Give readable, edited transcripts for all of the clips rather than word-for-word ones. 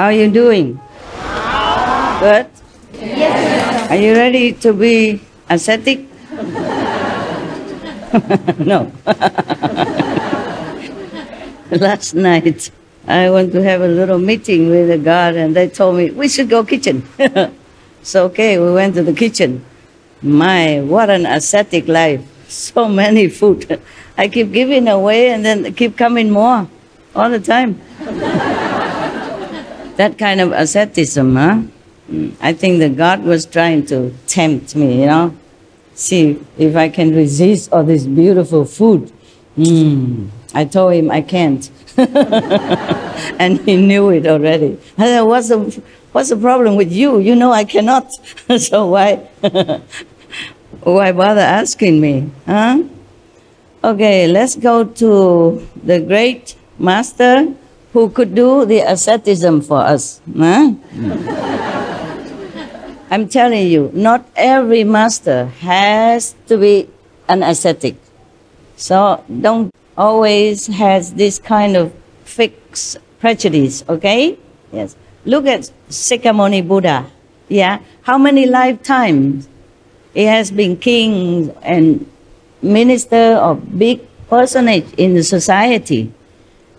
How are you doing? Good? Yes. Are you ready to be ascetic? No. Last night, I went to have a little meeting with the God, and they told me, we should go kitchen. So, okay, we went to the kitchen. My, what an ascetic life. So many food. I keep giving away and then keep coming more all the time. That kind of asceticism, huh? I think that God was trying to tempt me, you know. See if I can resist all this beautiful food. I told him I can't. And he knew it already. I said, what's the problem with you? You know I cannot. So why bother asking me? Huh? Okay, let's go to the great master who could do the asceticism for us. Huh? I'm telling you, not every master has to be an ascetic. So don't always has this kind of fixed prejudice, okay? Yes. Look at Sikhamoni Buddha. Yeah. How many lifetimes he has been king and minister or big personage in the society.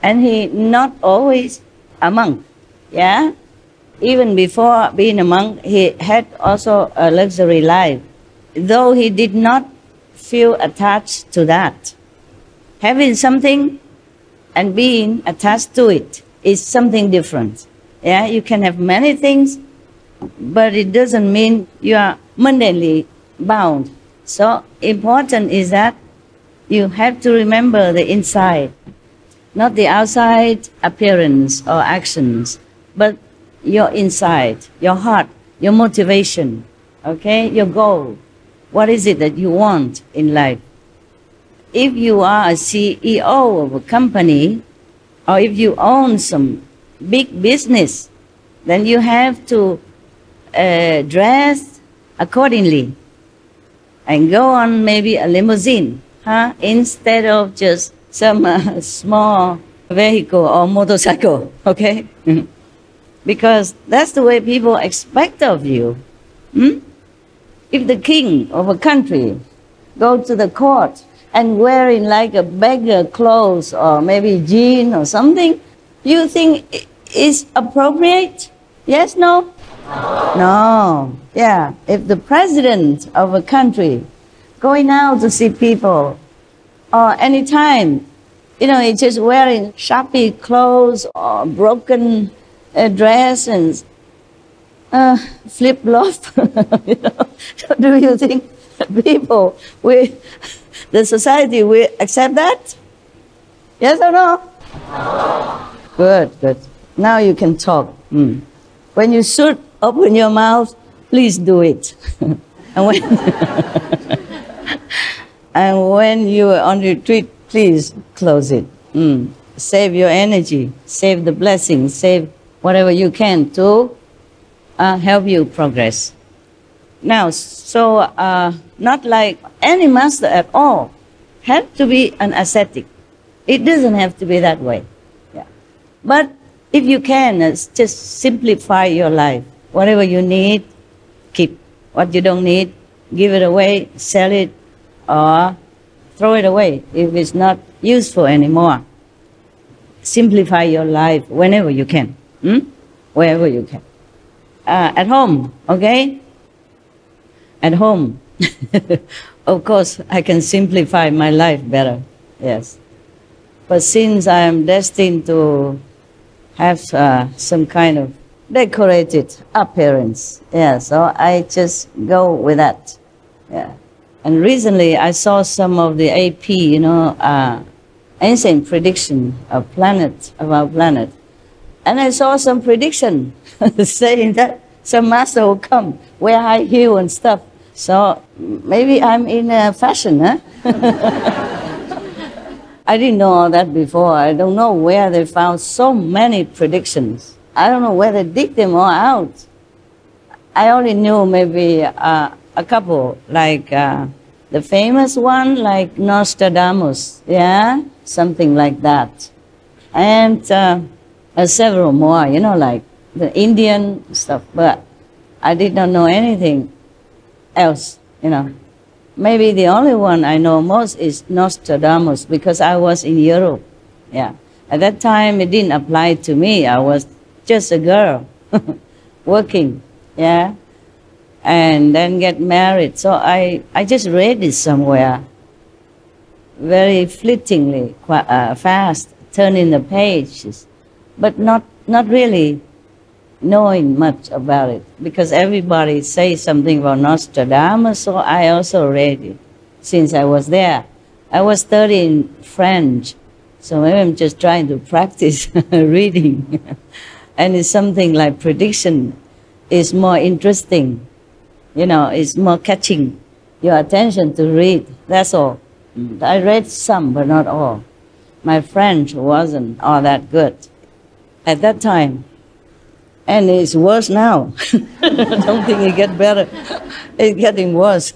And he not always a monk. Yeah. Even before being a monk, he had also a luxury life, though he did not feel attached to that. Having something and being attached to it is something different. Yeah, you can have many things, but it doesn't mean you are mundanely bound. So important is that you have to remember the inside, not the outside appearance or actions, but your inside, your heart, your motivation, okay, your goal. What is it that you want in life? If you are a CEO of a company, or if you own some big business, then you have to dress accordingly and go on maybe a limousine, huh? Instead of just some small vehicle or motorcycle, okay? Because that's the way people expect of you. If the king of a country goes to the court and wearing like a beggar clothes or maybe jean or something, you think it's appropriate? Yes, no? No. Yeah. If the president of a country going out to see people or anytime, you know, he's just wearing shabby clothes or broken dress and flip-flop, you know, do you think people, the society will accept that? Yes or no? No. Good, good. Now you can talk. When you should open your mouth, please do it. And when you are on retreat, please close it. Save your energy, save the blessings, save whatever you can to help you progress. Now, so not like any master at all have to be an ascetic. It doesn't have to be that way. Yeah. But if you can, just simplify your life. Whatever you need, keep. What you don't need, give it away, sell it, or throw it away if it's not useful anymore. Simplify your life whenever you can. Wherever you can. At home, okay? At home. Of course, I can simplify my life better, yes. But since I am destined to have some kind of decorated appearance, yeah, so I just go with that, yeah. And recently I saw some of the AP, you know, ancient prediction of our planet. And I saw some prediction saying that some master will come, wear high heel and stuff. So maybe I'm in fashion, huh? I didn't know all that before. I don't know where they found so many predictions. I don't know where they dig them all out. I only knew maybe a couple, like the famous one, like Nostradamus, yeah? Something like that. And several more, you know, like the Indian stuff, but I did not know anything else, you know. Maybe the only one I know most is Nostradamus, because I was in Europe. Yeah. At that time, it didn't apply to me. I was just a girl working, yeah, and then get married. So I just read it somewhere, very fleetingly, fast, turning the pages, but not really knowing much about it, because everybody says something about Nostradamus, so I also read it since I was there. I was studying French, so maybe I'm just trying to practice reading. And it's something like prediction is more interesting, you know, it's more catching your attention to read, that's all. I read some, but not all. My French wasn't all that good at that time. And it's worse now. I don't think it gets better. It's getting worse.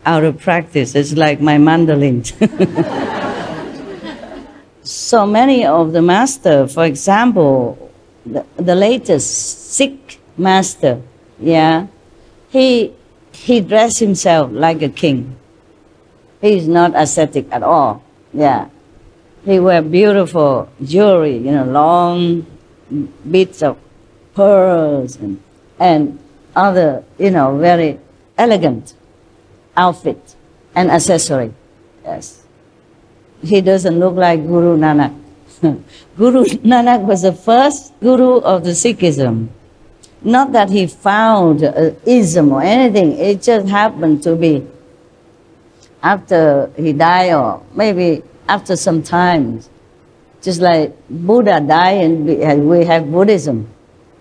Out of practice, it's like my mandolin. So many of the master, for example, the latest Sikh master, yeah, he dressed himself like a king. He's not ascetic at all, yeah. He wear beautiful jewelry, you know, long bits of pearls and other, you know, very elegant outfit and accessory, yes. He doesn't look like Guru Nanak. Guru Nanak was the first guru of the Sikhism. Not that he found ism or anything, it just happened to be after he died, or maybe after some time. Just like Buddha died and we have Buddhism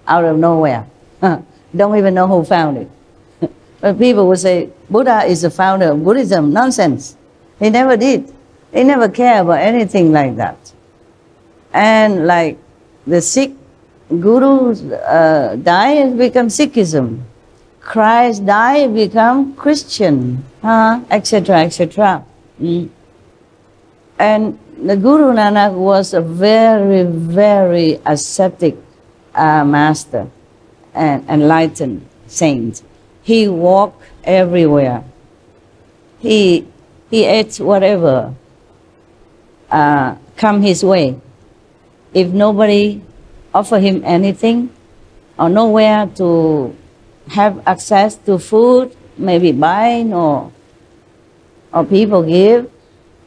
out of nowhere. Don't even know who found it. But people would say, Buddha is the founder of Buddhism. Nonsense. He never did. He never cared about anything like that. And like the Sikh gurus die and become Sikhism. Christ died, become Christian, etc., etc. And the Guru Nanak was a very, very ascetic master and enlightened saint. He walked everywhere. He ate whatever come his way. If nobody offered him anything, or nowhere to have access to food, maybe buying or people give,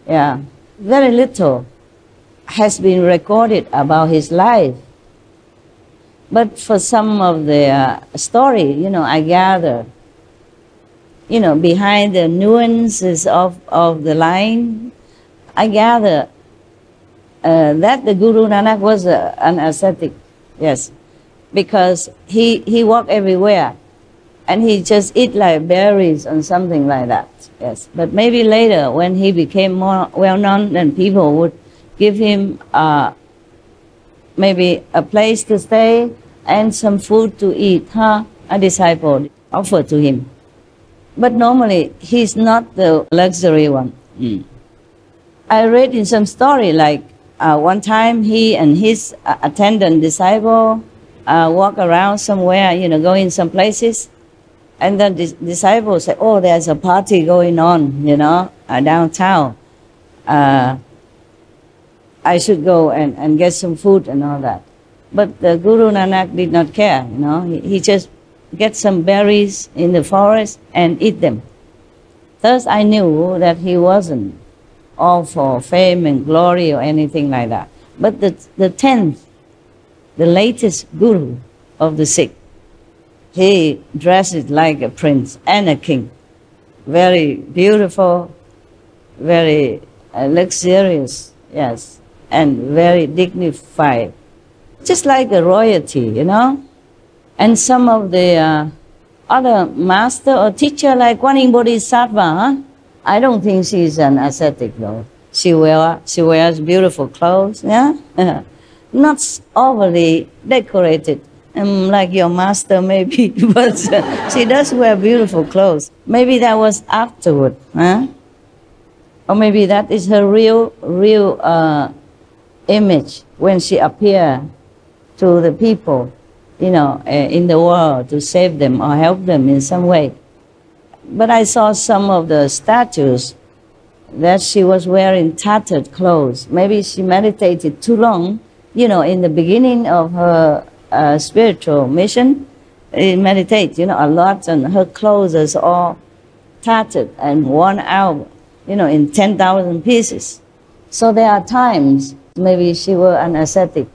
yeah, very little has been recorded about his life. But for some of the story, you know, I gather, you know, behind the nuances of the line, I gather that the Guru Nanak was an ascetic, yes, because he walked everywhere and he just eat like berries and something like that, yes. But maybe later when he became more well-known, then people would give him maybe a place to stay and some food to eat, a disciple offered to him. But normally he's not the luxury one. I read in some story like one time he and his attendant disciple walk around somewhere, you know, go in some places, and then the disciple say, oh, there's a party going on, you know, downtown. I should go and get some food and all that. But the Guru Nanak did not care, you know. He just get some berries in the forest and eat them. Thus I knew that he wasn't all for fame and glory or anything like that. But the 10th, the latest Guru of the Sikh, he dresses like a prince and a king. Very beautiful, very luxurious, yes, and very dignified. Just like a royalty, you know. And some of the other master or teacher like Kuan Yin Bodhisattva, I don't think she's an ascetic though. She wears beautiful clothes, yeah? Not overly decorated, like your master maybe, but she does wear beautiful clothes. Maybe that was afterward, huh? Or maybe that is her real image when she appeared to the people, in the world, to save them or help them in some way. But I saw some of the statues that she was wearing tattered clothes. Maybe she meditated too long, in the beginning of her spiritual mission. Meditate, a lot, and her clothes is all tattered and worn out, in 10,000 pieces. So there are times maybe she was an ascetic,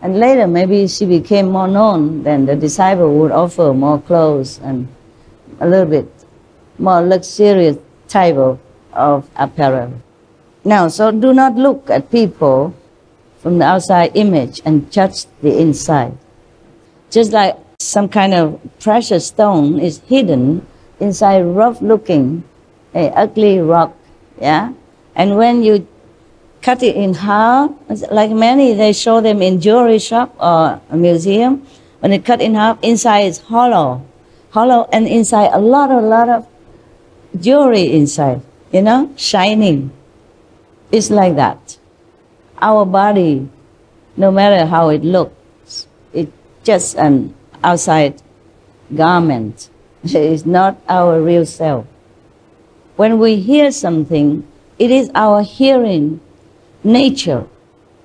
and later maybe she became more known, then the disciple would offer more clothes and a little bit more luxurious type of apparel. Now, so do not look at people from the outside image and judge the inside. Just like some kind of precious stone is hidden inside rough-looking, ugly rock, yeah? And when you cut it in half, like many, they show them in jewelry shop or a museum. When it cut in half, inside is hollow, and inside a lot of jewelry inside, shining. It's like that. Our body, no matter how it looks, it's just an outside garment. It's not our real self. When we hear something, it is our hearing nature,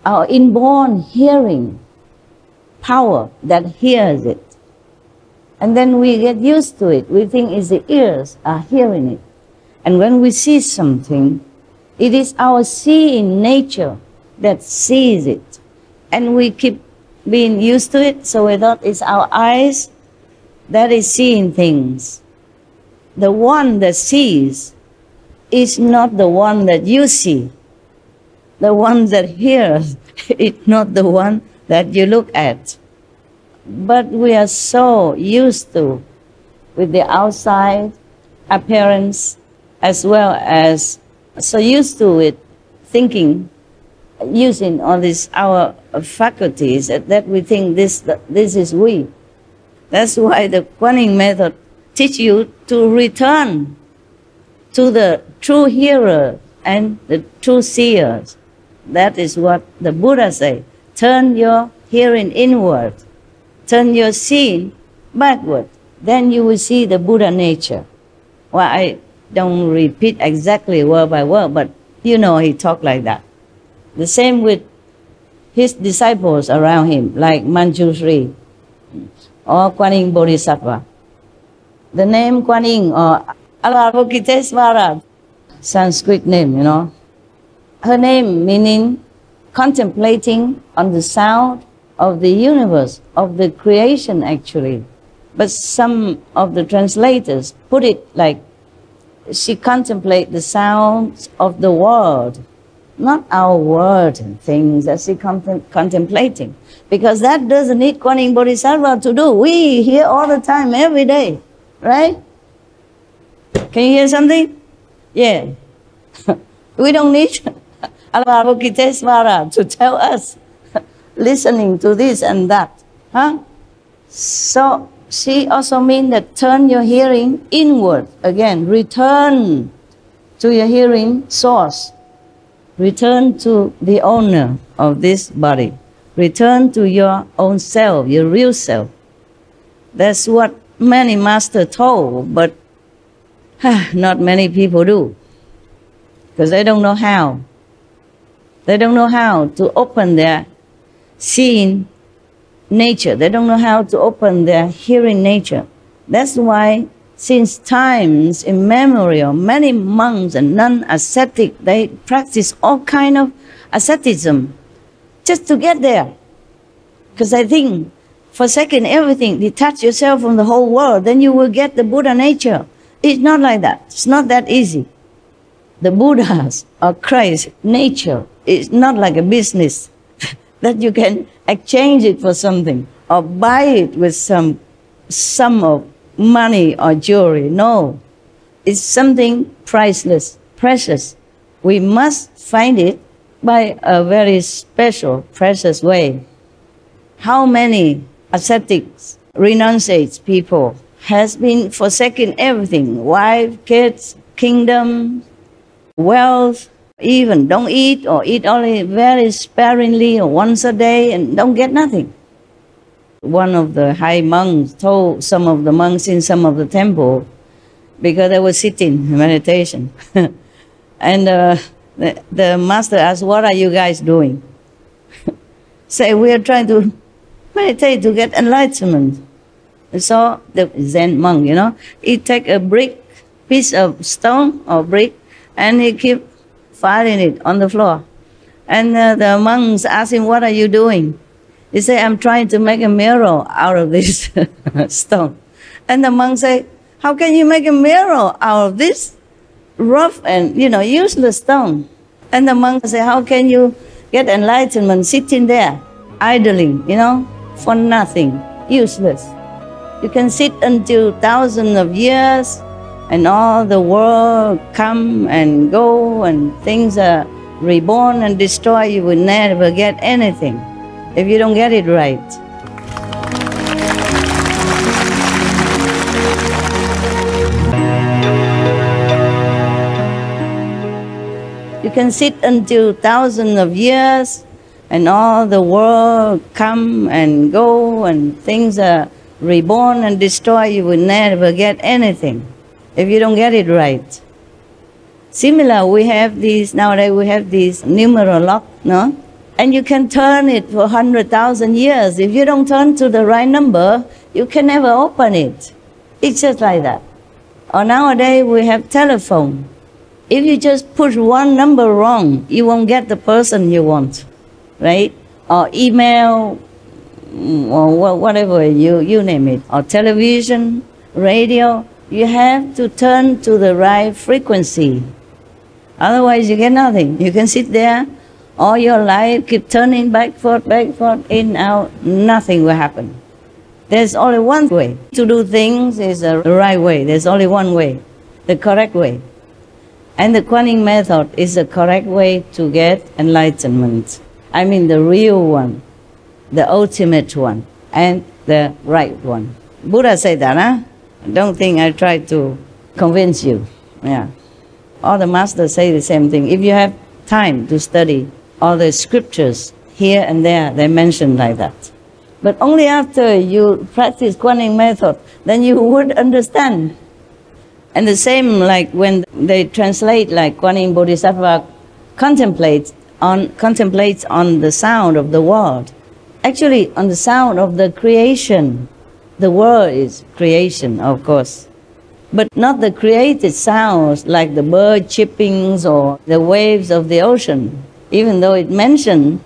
our inborn hearing power that hears it. And then we get used to it. We think it's the ears are hearing it. And when we see something, it is our seeing nature that sees it. And we keep being used to it, so we thought it's our eyes that is seeing things. The one that sees is not the one that you see. The one that hears is not the one that you look at. But we are so used to with the outside appearance, as well as so used to it thinking, using all these our faculties that we think this is we. That's why the Kuan method teach you to return to the true hearer and the true seers. That is what the Buddha say. Turn your hearing inward, turn your seeing backward. Then you will see the Buddha nature. Well, I don't repeat exactly word by word, but he talked like that. The same with his disciples around him, like Manjushri or Kuan Yin Bodhisattva. The name Kuan Yin or Avalokitesvara, Sanskrit name, Her name meaning contemplating on the sound of the universe, of the creation actually. But some of the translators put it like she contemplates the sounds of the world, not our word and things that she contemplating. Because that doesn't need Kuan Yin Bodhisattva to do. We hear all the time, every day, right? Can you hear something? Yeah. We don't need Avalokitesvara to tell us, listening to this and that. Huh? So she also means that turn your hearing inward. Again, return to your hearing source. Return to the owner of this body. Return to your own self, your real self. That's what many masters told, but not many people do. Because they don't know how. They don't know how to open their seeing nature. They don't know how to open their hearing nature. That's why since times immemorial, many monks and non-ascetic, they practice all kind of asceticism just to get there. Because I think, forsaking everything, detach yourself from the whole world, then you will get the Buddha nature. It's not like that. It's not that easy. The Buddha's or Christ's nature is not like a business that you can exchange it for something or buy it with some sum of money or jewelry. No, it's something priceless, precious. We must find it by a very special, precious way. How many ascetics, renunciates people has been forsaking everything, wife, kids, kingdom, wealth, even don't eat or eat only very sparingly or once a day and don't get nothing. one of the high monks told some of the monks in some of the temple, because they were sitting in meditation. And the master asked, "What are you guys doing?" Say, "We are trying to meditate to get enlightenment." So the Zen monk, he take a piece of stone or brick, and he keep firing it on the floor. And the monks ask him, "What are you doing?" He say, "I'm trying to make a mirror out of this stone." And the monk say, "How can you make a mirror out of this rough and useless stone?" And the monk say, "How can you get enlightenment sitting there, idling, for nothing, useless? You can sit until thousands of years, and all the world come and go, and things are reborn and destroyed. You will never get anything if you don't get it right." You can sit until thousands of years, and all the world come and go, and things are reborn and destroyed. You will never get anything if you don't get it right. Similar, nowadays we have these numeral lock, no? And you can turn it for 100,000 years. If you don't turn to the right number, you can never open it. It's just like that. Or nowadays we have telephone. If you just push one number wrong, you won't get the person you want, right? Or email, or whatever, you name it. Or television, radio, you have to turn to the right frequency. Otherwise you get nothing. You can sit there all your life, keep turning back, forth, in, out, nothing will happen. There's only one way to do things, is the right way. There's only one way, the correct way. And the Kuan method is the correct way to get enlightenment. I mean the real one, the ultimate one, and the right one. Buddha said that, huh? Don't think I try to convince you. Yeah. All the masters say the same thing. If you have time to study all the scriptures, here and there, they mention like that. But only after you practice Kuan method, then you would understand. And the same like when they translate, like Kuan Bodhisattva contemplates on the sound of the world. Actually, on the sound of the creation. The world is creation, of course. But not the created sounds like the bird chirpings or the waves of the ocean. Even though it mentioned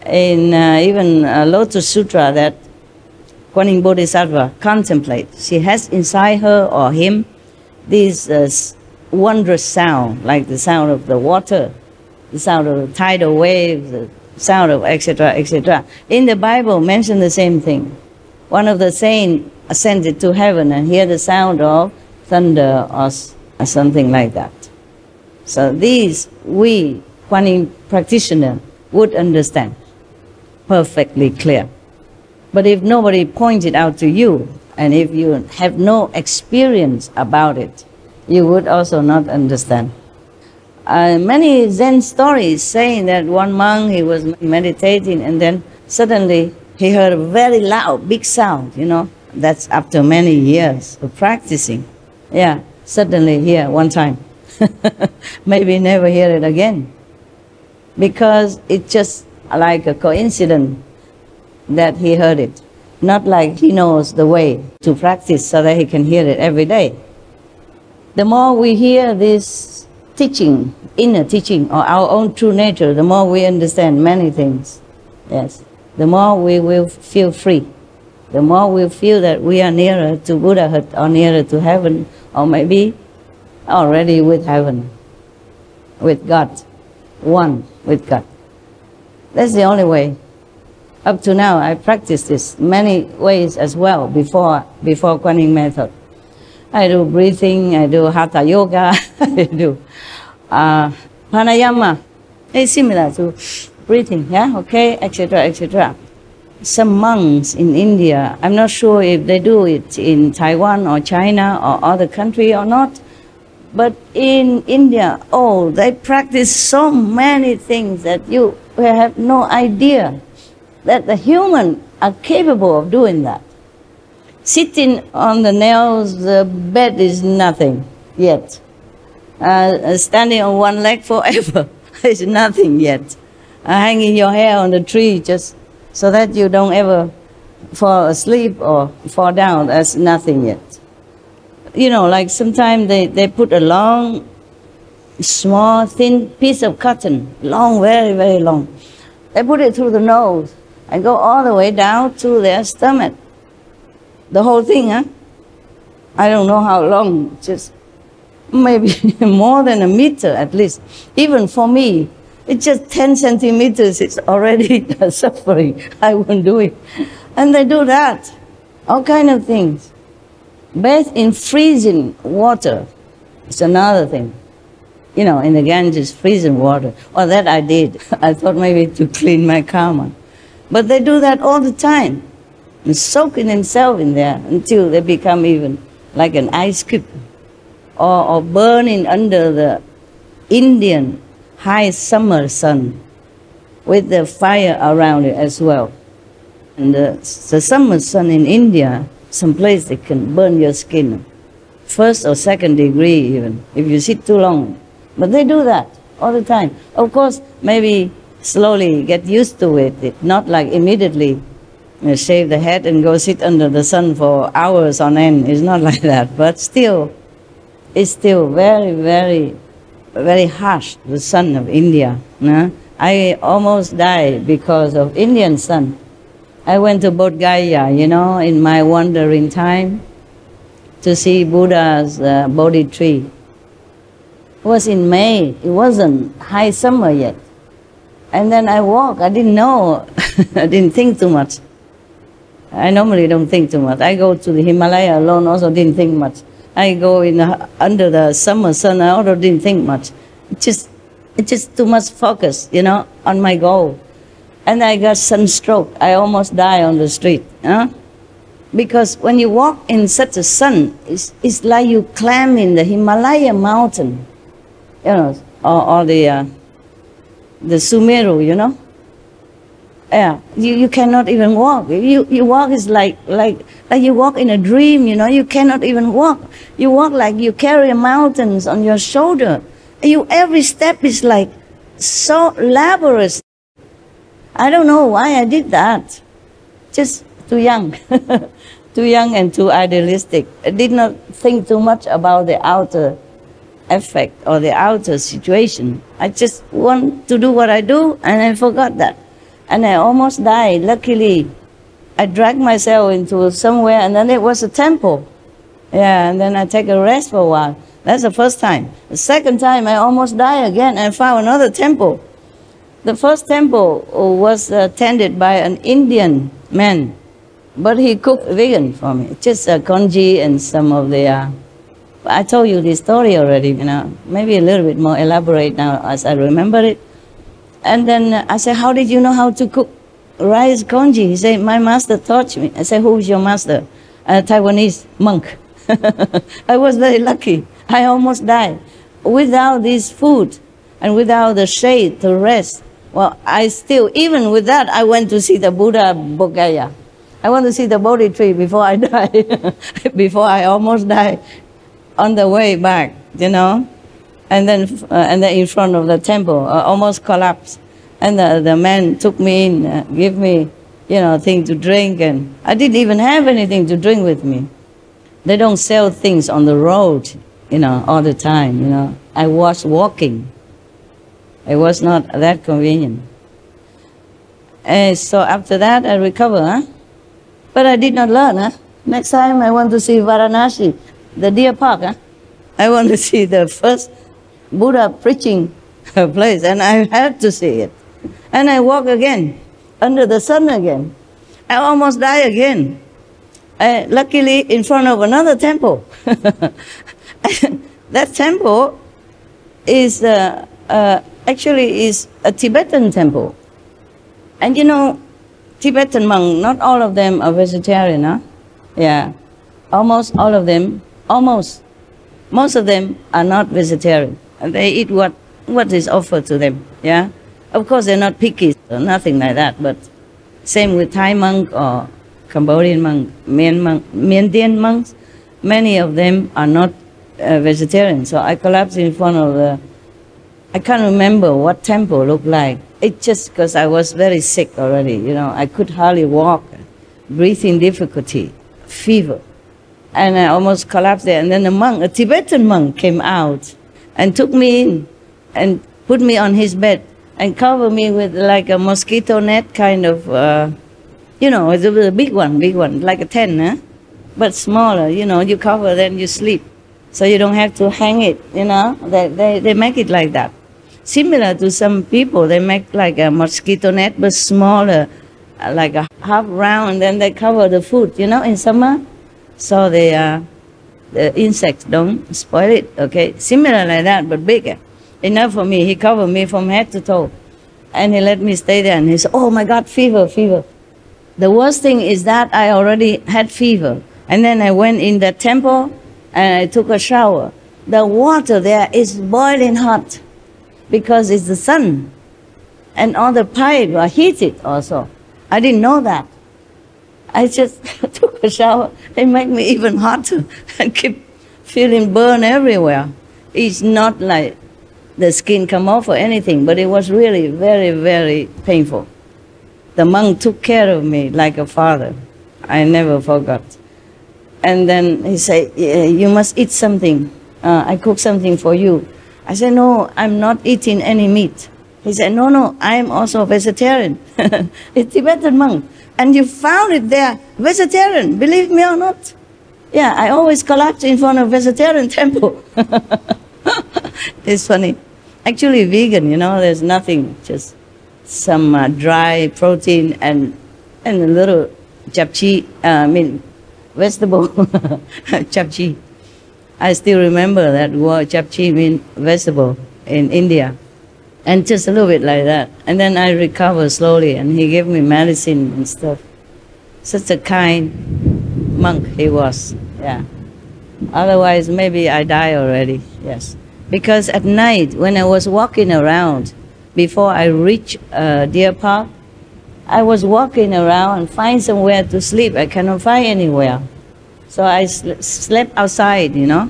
in even Lotus Sutra that Kuan Bodhisattva contemplates. She has inside her or him this wondrous sound, like the sound of the water, the sound of the tidal waves, the sound of etc., etc. In the Bible, mention the same thing. One of the saints ascended to heaven and hear the sound of thunder or something like that. So these we, Kuan Yin practitioner, would understand perfectly clear. But if nobody pointed out to you, and if you have no experience about it, you would also not understand. Many Zen stories saying that one monk, he was meditating and then suddenly he heard a very loud, big sound, That's after many years of practicing. Yeah, suddenly here one time. Maybe never hear it again. Because it's just like a coincidence that he heard it. Not like he knows the way to practice so that he can hear it every day. The more we hear this teaching, inner teaching, or our own true nature, the more we understand many things. Yes. The more we will feel free. The more we feel that we are nearer to Buddhahood or nearer to heaven, or maybe already with heaven, with God, one with God. That's the only way. Up to now, I practiced this many ways as well before Kuan Yin method. I do breathing, I do Hatha Yoga, I do pranayama. It's similar to breathing, yeah, okay, etc., etc. Some monks in India, I'm not sure if they do it in Taiwan or China or other country or not, but in India, they practice so many things that you have no idea that the human are capable of doing that. Sitting on the nails, the bed is nothing yet. Standing on one leg forever is nothing yet. Hanging your hair on the tree just so that you don't ever fall asleep or fall down, that's nothing yet. You know, like sometimes they put a long, small, thin piece of cotton, long, very, very long. They put it through the nose and go all the way down to their stomach. The whole thing, huh? I don't know how long, just maybe more than a meter at least. Even for me, it's just 10 centimeters, it's already suffering. I won't do it. And they do that, all kind of things. Bathe in freezing water, it's another thing. You know, in the Ganges, freezing water. Well, that I did. I thought maybe to clean my karma. But they do that all the time. And soaking themselves in there until they become even like an ice cube. Or burning under the Indian high summer sun with the fire around it as well. And the summer sun in India, some place they can burn your skin. 1st or 2nd degree even, if you sit too long. But they do that all the time. Of course, maybe slowly get used to it, not like immediately shave the head and go sit under the sun for hours on end. It's not like that, but still, it's still very, very, very harsh, the sun of India. No? I almost died because of Indian sun. I went to Bodh Gaya, you know, in my wandering time to see Buddha's Bodhi tree. It was in May, it wasn't high summer yet. And then I walked, I didn't know, I didn't think too much. I normally don't think too much. I go to the Himalaya alone, also didn't think much. I go under the summer sun, I also didn't think much. It's just too much focus, you know, on my goal. And I got sunstroke. I almost died on the street. Because when you walk in such a sun, it's like you climbing the Himalaya mountain, you know, or the Sumeru, you know. Yeah, you cannot even walk. You walk is like you walk in a dream, you know. You cannot even walk. You walk like you carry mountains on your shoulder. Every step is like so laborious. I don't know why I did that. Just too young. Too young and too idealistic. I did not think too much about the outer effect or the outer situation. I just want to do what I do, and I forgot that. And I almost died. Luckily, I dragged myself into somewhere, and then it was a temple. Yeah, and then I take a rest for a while. That's the first time. The second time, I almost died again and found another temple. The first temple was tended by an Indian man, but he cooked vegan for me. Just congee and some of the... I told you this story already, you know, maybe a little bit more elaborate now as I remember it. And then I said, how did you know how to cook rice congee? He said, my master taught me. I said, who's your master? A Taiwanese monk. I was very lucky. I almost died. Without this food and without the shade to rest, well, I still, even with that, I went to see the Buddha Bodh Gaya. I want to see the Bodhi tree before I die, before I almost die on the way back, you know. And then in front of the temple, I almost collapsed. And the man took me in, gave me, you know, thing to drink, and I didn't even have anything to drink with me. They don't sell things on the road, you know, all the time, you know. I was walking. It was not that convenient. And so after that, I recovered, huh? But I did not learn, huh? Next time, I want to see Varanasi, the deer park, huh? I want to see the first Buddha preaching place, and I had to see it. And I walk again, under the sun again. I almost die again. Luckily, in front of another temple. That temple is actually is a Tibetan temple. And you know, Tibetan monks, not all of them are vegetarian, huh? Yeah, almost all of them, almost. Most of them are not vegetarian. They eat what is offered to them, yeah? Of course, they're not picky or nothing like that, but Same with Thai monk or Cambodian monk, Miandian monks. Many of them are not vegetarian. So I collapsed in front of the, I can't remember what temple looked like. It's just because I was very sick already, you know. I could hardly walk, breathing difficulty, fever. And I almost collapsed there. And then a monk, a Tibetan monk, came out and took me in and put me on his bed and covered me with like a mosquito net kind of, you know, it was a big one, like a tent, huh? But smaller, you know, you cover, then you sleep. So you don't have to hang it, you know. They make it like that. Similar to some people, they make like a mosquito net, but smaller, like a half round, and then they cover the food, you know, in summer. So the insects don't spoil it, okay? Similar like that, but bigger. Enough for me. He covered me from head to toe. And he let me stay there, and he said, oh my God, fever, fever. The worst thing is that I already had fever. And then I went in the temple, and I took a shower. The water there is boiling hot, because it's the sun. And all the pipes are heated also. I didn't know that. I just took a shower. It made me even hotter. I keep feeling burn everywhere. It's not like the skin come off or anything, but it was really very, very painful. The monk took care of me like a father. I never forgot. And then he said, you must eat something. I cook something for you. I said, no, I'm not eating any meat. He said, no, no, I'm also vegetarian. A Tibetan monk. And you found it there, vegetarian, believe me or not. Yeah, I always collapse in front of vegetarian temple. It's funny. Actually vegan, you know, there's nothing, just some dry protein and a little japchae, vegetable, japchae. I still remember that word, japchae means vegetable in India. And just a little bit like that. And then I recovered slowly, and he gave me medicine and stuff. Such a kind monk he was, yeah. Otherwise, maybe I die already, yes. Because at night, when I was walking around, before I reached Deer Park, I was walking around and find somewhere to sleep. I cannot find anywhere. So I slept outside, you know.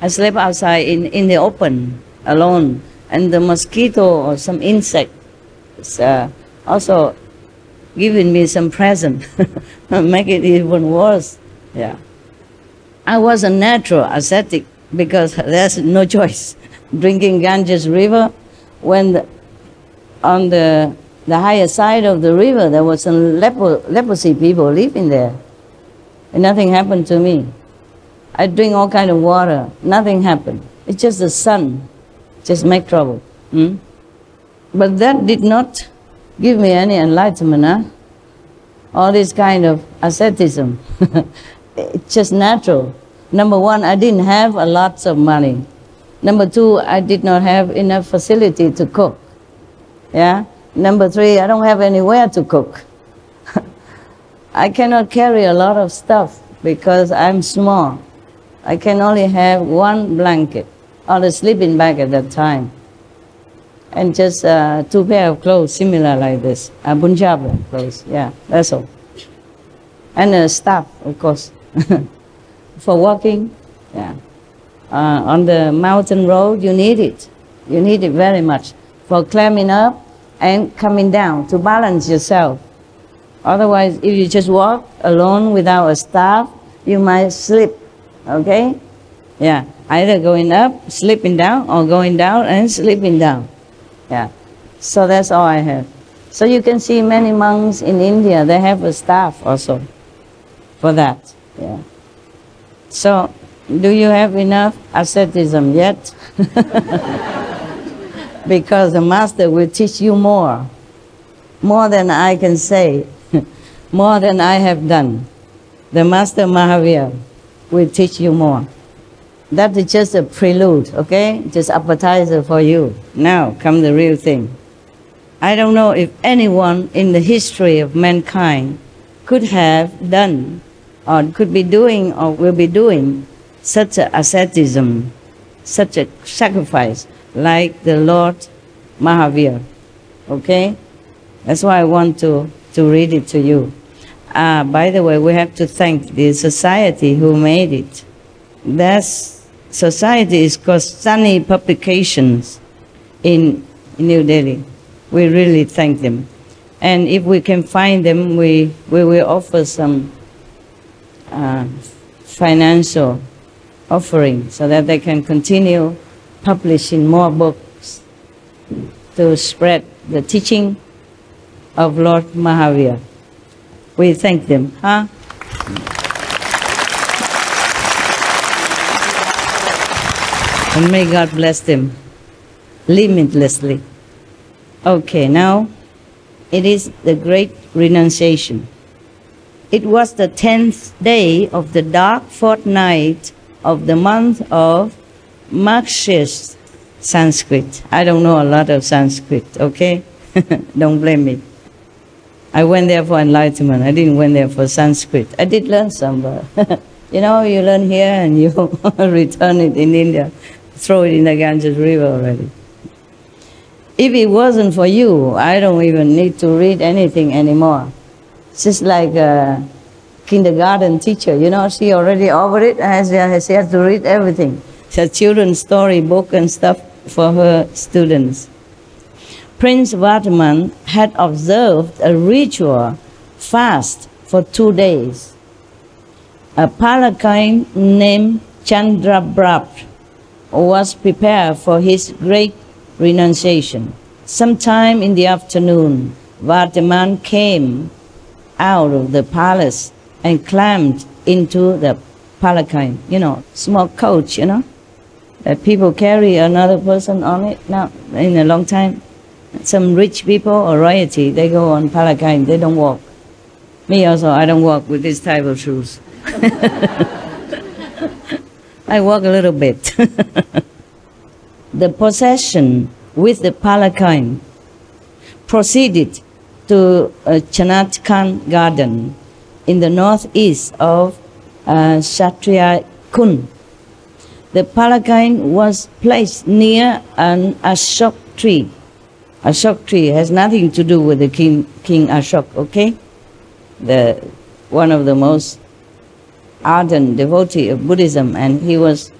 I slept outside in the open, alone. And the mosquito or some insect is also giving me some present, make it even worse. Yeah. I was a natural ascetic because there's no choice. Drinking Ganges River, when on the higher side of the river there was some leprosy people living there. And nothing happened to me. I drink all kind of water, nothing happened. It's just the sun. Just make trouble. But that did not give me any enlightenment, huh? All this kind of asceticism. It's just natural. Number one, I didn't have a lot of money. Number two, I did not have enough facility to cook. Yeah? Number three, I don't have anywhere to cook. I cannot carry a lot of stuff because I'm small. I can only have one blanket or the sleeping bag at that time. And just 2 pairs of clothes similar like this. Punjabi clothes, yeah, that's all. And a staff, of course, for walking, yeah. On the mountain road, you need it. You need it very much for climbing up and coming down to balance yourself. Otherwise, if you just walk alone without a staff, you might slip, okay? Yeah, either going up, slipping down, or going down and slipping down. Yeah, so that's all I have. So you can see many monks in India, they have a staff also for that. Yeah. So, do you have enough asceticism yet? Because the master will teach you more than I can say, more than I have done. The master Mahavira will teach you more. That is just a prelude, okay? Just appetizer for you. Now come the real thing. I don't know if anyone in the history of mankind could have done, or could be doing, or will be doing such a asceticism, such a sacrifice like the Lord Mahavira, okay? That's why I want to to read it to you. By the way, we have to thank the society who made it. That society is called Sunny Publications in New Delhi. We really thank them. And if we can find them, we will offer some financial offering so that they can continue publishing more books to spread the teaching of Lord Mahavira. We thank them, huh? And may God bless them limitlessly. Okay, now it is the great renunciation. It was the 10th day of the dark fortnight of the month of Marxist Sanskrit. I don't know a lot of Sanskrit, okay? Don't blame me. I went there for enlightenment. I didn't went there for Sanskrit. I did learn some, but you know, you learn here and you return it in India, throw it in the Ganges River already. If it wasn't for you, I don't even need to read anything anymore. It's just like a kindergarten teacher, you know, she already over it, and she has to read everything. She has children's story book and stuff for her students. Prince Vardhaman had observed a ritual fast for 2 days. A palanquin named Chandraprabha was prepared for his great renunciation. Sometime in the afternoon, Vardhaman came out of the palace and climbed into the palanquin, you know, small coach, you know, that people carry another person on it now in a long time. Some rich people or royalty, they go on palanquin, they don't walk. Me also, I don't walk with this type of shoes. I walk a little bit. The procession with the palanquin proceeded to a Chanatkan garden in the northeast of Kshatriya Kund. The palanquin was placed near an Ashok tree. Ashok tree has nothing to do with the King Ashok, okay? One of the most ardent devotee of Buddhism, and he was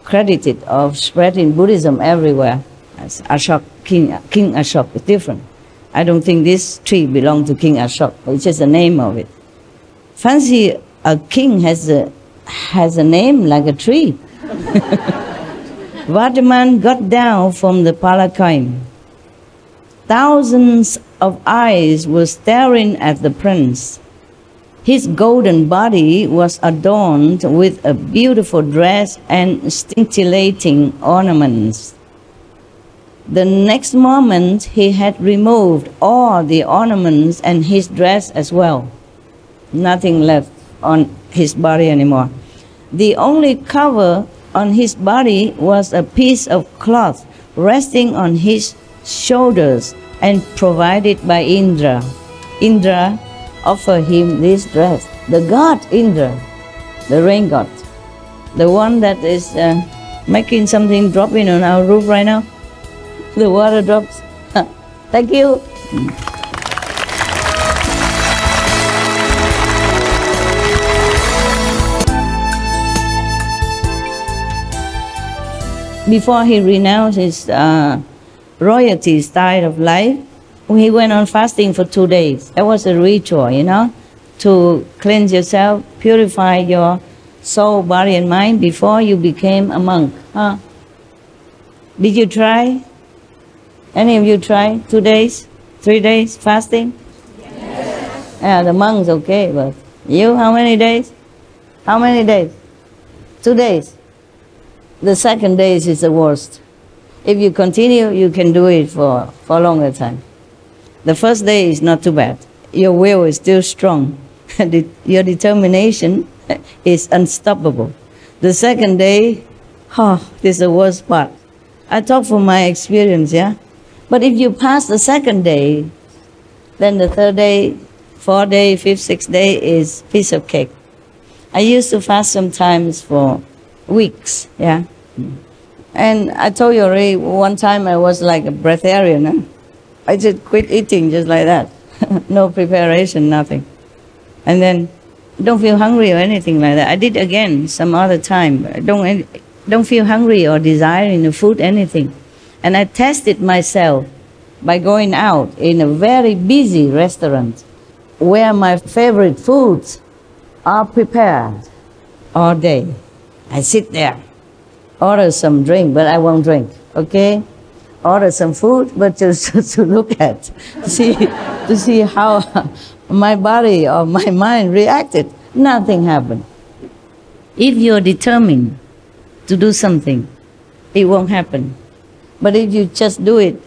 credited of spreading Buddhism everywhere. As Ashok, King Ashok is different. I don't think this tree belonged to King Ashok. It's just the name of it. Fancy a king has a name like a tree. Vardhaman got down from the palanquin. Thousands of eyes were staring at the prince. His golden body was adorned with a beautiful dress and scintillating ornaments. The next moment, he had removed all the ornaments and his dress as well. Nothing left on his body anymore. The only cover on his body was a piece of cloth resting on his shoulders and provided by Indra. Indra offered him this dress. The god Indra, the rain god, the one that is making something drop in on our roof right now. The water drops. Thank you. Before he renounced his royalty style of life, he went on fasting for 2 days. That was a ritual, you know, to cleanse yourself, purify your soul, body, and mind before you became a monk. Huh? Did you try? Any of you try 2 days, 3 days fasting? Yes. Yeah, the monks okay, but you, how many days? How many days? 2 days. The second day is the worst. If you continue, you can do it for a longer time. The first day is not too bad. Your will is still strong. Your determination is unstoppable. The second day, this is the worst part. I talk from my experience, yeah? But if you pass the second day, then the third day, fourth day, fifth, sixth day is piece of cake. I used to fast sometimes for weeks, yeah? And I told you already, one time I was like a breatharian, huh? I just quit eating just like that. No preparation, nothing. And then don't feel hungry or anything like that. I did again some other time. Don't feel hungry or desiring the food, anything. And I tested myself by going out in a very busy restaurant where my favorite foods are prepared all day. I sit there, order some drink, but I won't drink, okay? Order some food, but just to look at, to see how my body or my mind reacted. Nothing happened. If you're determined to do something, it won't happen. But if you just do it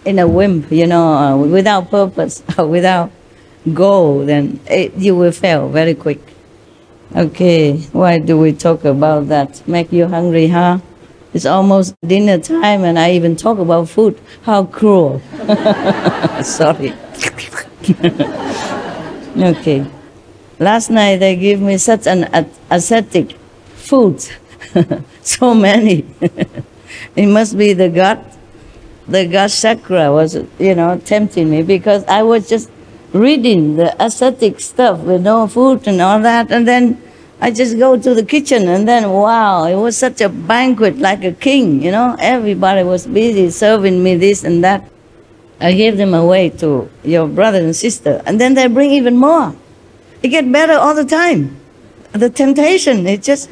in a whim, without purpose or without goal, then you will fail very quick. Okay, why do we talk about that? Make you hungry, huh? It's almost dinner time and I even talk about food. How cruel. Sorry. Okay. Last night they gave me such an ascetic food. So many. It must be the God chakra was, tempting me, because I was just reading the ascetic stuff with no food and all that, and then I just go to the kitchen, and then wow, it was such a banquet like a king, Everybody was busy serving me this and that. I gave them away to your brother and sister, and then they bring even more. It gets better all the time. The temptation, it just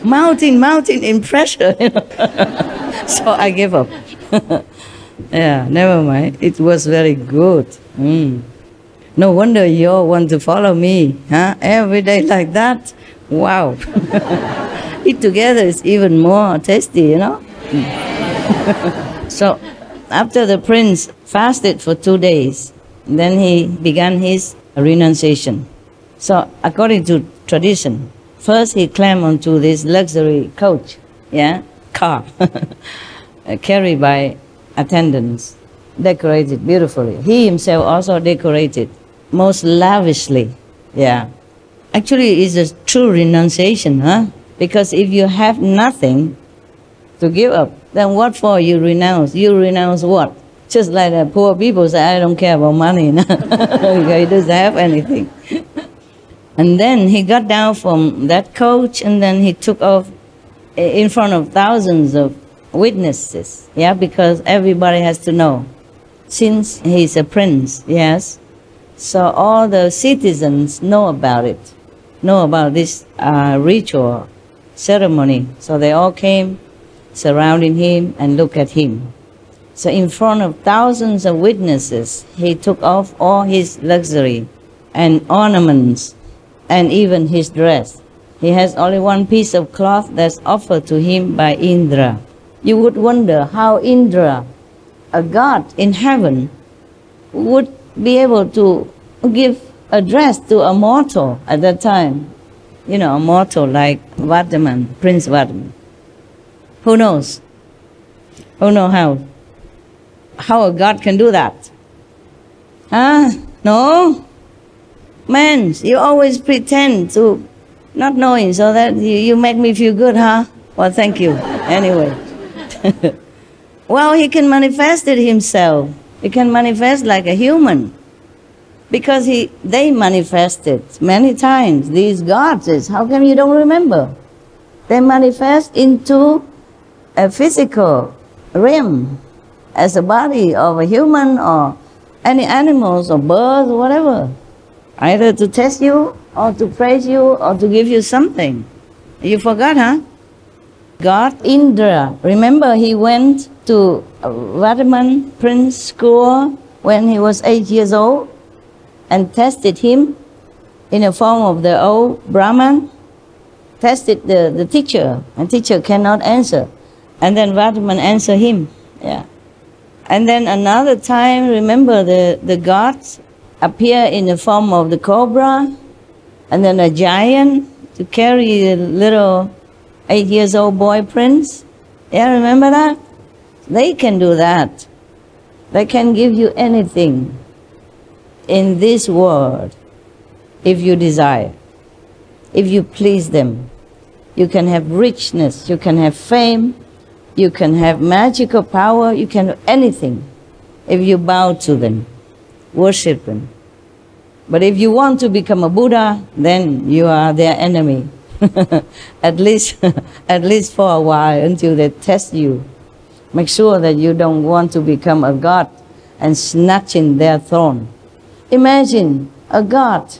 mounting in pressure. So I gave up. Yeah, never mind. It was very good. No wonder you all want to follow me, huh? Every day like that. Wow. Eat together is even more tasty, So after the prince fasted for 2 days, then he began his renunciation. So according to tradition, first he climbed onto this luxury coach, car, carried by attendants, decorated beautifully. He himself also decorated most lavishly, Actually, it's a true renunciation, huh? Because if you have nothing to give up, then what for you renounce? You renounce what? Just like the poor people say, I don't care about money. He doesn't have anything. And then he got down from that coach, and then he took off in front of thousands of witnesses, because everybody has to know. Since he's a prince, yes, so all the citizens know about it, know about this ritual ceremony. So they all came surrounding him and look at him. So in front of thousands of witnesses, he took off all his luxury and ornaments and even his dress. He has only one piece of cloth that's offered to him by Indra. You would wonder how Indra, a god in heaven, would be able to give a dress to a mortal at that time. A mortal like Vardaman, Prince Vardaman. Who knows? Who knows how? How a god can do that? Huh? No? Man, you always pretend to not knowing so that you make me feel good, huh? Well, thank you. Anyway. Well, he can manifest it himself. He can manifest like a human. Because they manifested many times, these gods. How come you don't remember? They manifest into a physical realm as a body of a human or any animals or birds or whatever. Either to test you or to praise you or to give you something. You forgot, huh? God Indra. Remember he went to Vardaman Prince school when he was 8 years old and tested him in the form of the old Brahman. Tested the teacher, and teacher cannot answer. And then Vardaman answered him. And then another time, remember the gods appear in the form of the cobra, and then a giant to carry the little 8 years old boy prince. Remember that? They can do that. They can give you anything in this world if you desire, if you please them. You can have richness, you can have fame, you can have magical power, you can have anything if you bow to them. worship them. But if you want to become a Buddha, then you are their enemy. at least for a while, until they test you. Make sure that you don't want to become a god and snatching their throne. Imagine a god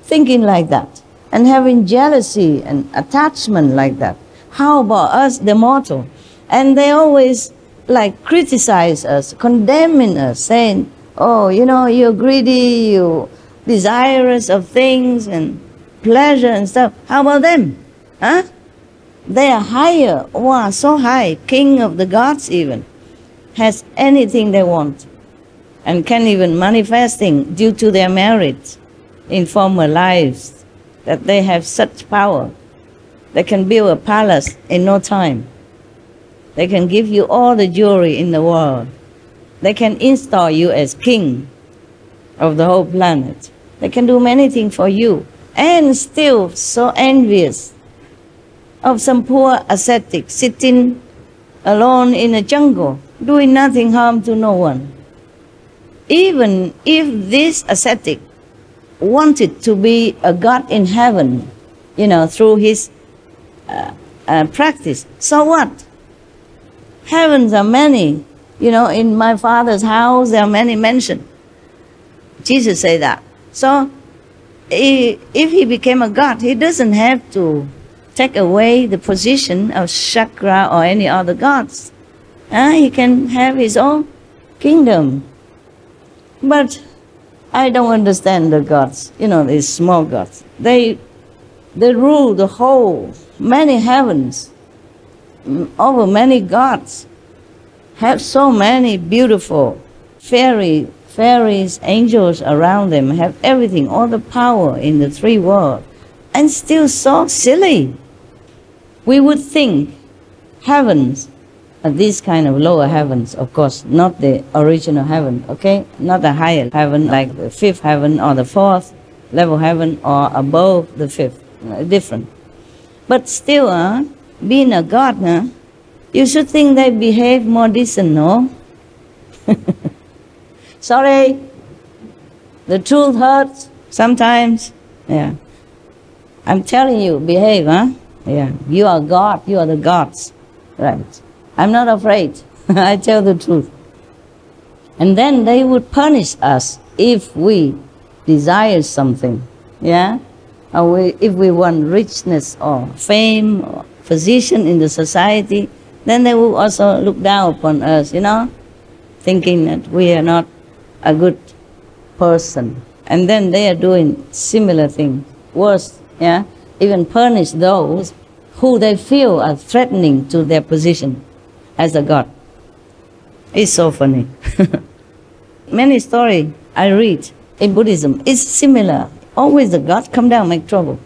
thinking like that and having jealousy and attachment like that. How about us, the mortal? And they always like criticize us, condemning us, saying, oh, you know, you're greedy, you're desirous of things and pleasure and stuff. How about them? Huh? They are higher. Wow, so high. King of the gods even. Has anything they want. And can even manifesting due to their merits in former lives. That they have such power. They can build a palace in no time. They can give you all the jewelry in the world. They can install you as king of the whole planet. They can do many things for you. And still so envious of some poor ascetic sitting alone in a jungle, doing nothing harm to no one. Even if this ascetic wanted to be a god in heaven, you know, through his practice, so what? Heavens are many. You know, in my Father's house there are many mansions. Jesus said that. So if he became a god, he doesn't have to take away the position of Chakra or any other gods. He can have his own kingdom. But I don't understand the gods, you know, these small gods. They rule the whole, many heavens, over many gods, have so many beautiful fairies, angels around them, have everything, all the power in the three worlds, and still so silly. We would think heavens are these kind of lower heavens, of course, not the original heaven, okay? Not the higher heaven like the fifth heaven or the fourth level heaven or above the fifth, different. But still, being a god, you should think they behave more decent, no? Sorry, the truth hurts sometimes. Yeah, I'm telling you, behave, Yeah, you are God, you are the gods, right? I'm not afraid. I tell the truth. And then they would punish us if we desire something, yeah? Or if we want richness or fame or position in the society, then they will also look down upon us, you know, thinking that we are not a good person. And then they are doing similar things, worse, yeah? Even punish those who they feel are threatening to their position as a god. It's so funny. Many stories I read in Buddhism is similar. Always the gods come down and make trouble.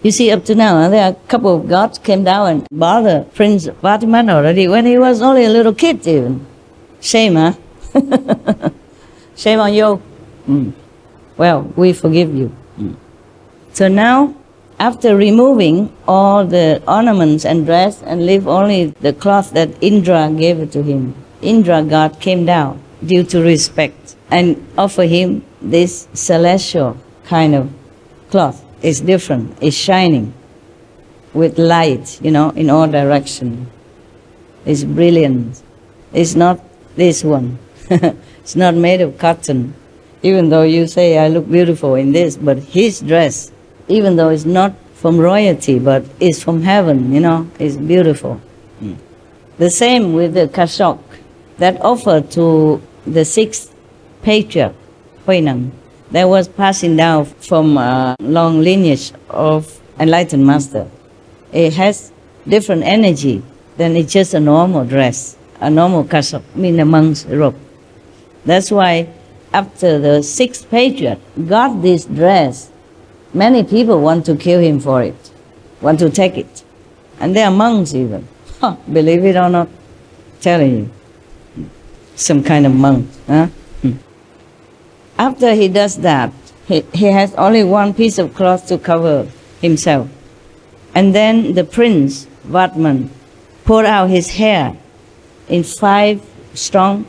You see, up to now, there are a couple of gods came down and bothered Prince Vatiman already when he was only a little kid even. Shame, huh? Shame on you. Well, we forgive you. So now, after removing all the ornaments and dress and leave only the cloth that Indra gave to him, Indra god came down due to respect and offered him this celestial kind of cloth. It's different, it's shining with light, you know, in all directions. It's brilliant. It's not this one. It's not made of cotton. Even though you say I look beautiful in this, but his dress, even though it's not from royalty, but it's from heaven, you know, it's beautiful. The same with the kashok that offered to the sixth patriarch, Huineng, that was passing down from a long lineage of enlightened master. It has different energy than it's just a normal dress, a normal kashok, mean a monk's robe. That's why after the sixth patriarch got this dress, many people want to kill him for it, want to take it. And they are monks even. Believe it or not, telling you. Some kind of monk. After he does that, he has only one piece of cloth to cover himself. And then the prince, Vatman, poured out his hair in 5 strong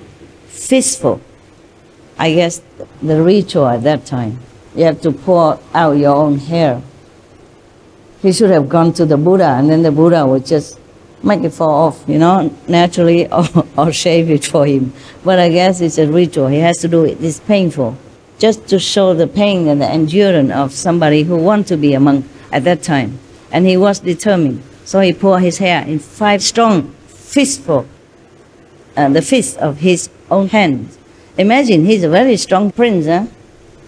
fistfuls I guess, the ritual at that time. You have to pour out your own hair. He should have gone to the Buddha, and then the Buddha would just make it fall off, you know, naturally, or shave it for him. But I guess it's a ritual. He has to do it. It's painful, just to show the pain and the endurance of somebody who wants to be a monk at that time. And he was determined. So he poured his hair in 5 strong fistful, the fist of his own hands. Imagine, he's a very strong prince. Huh?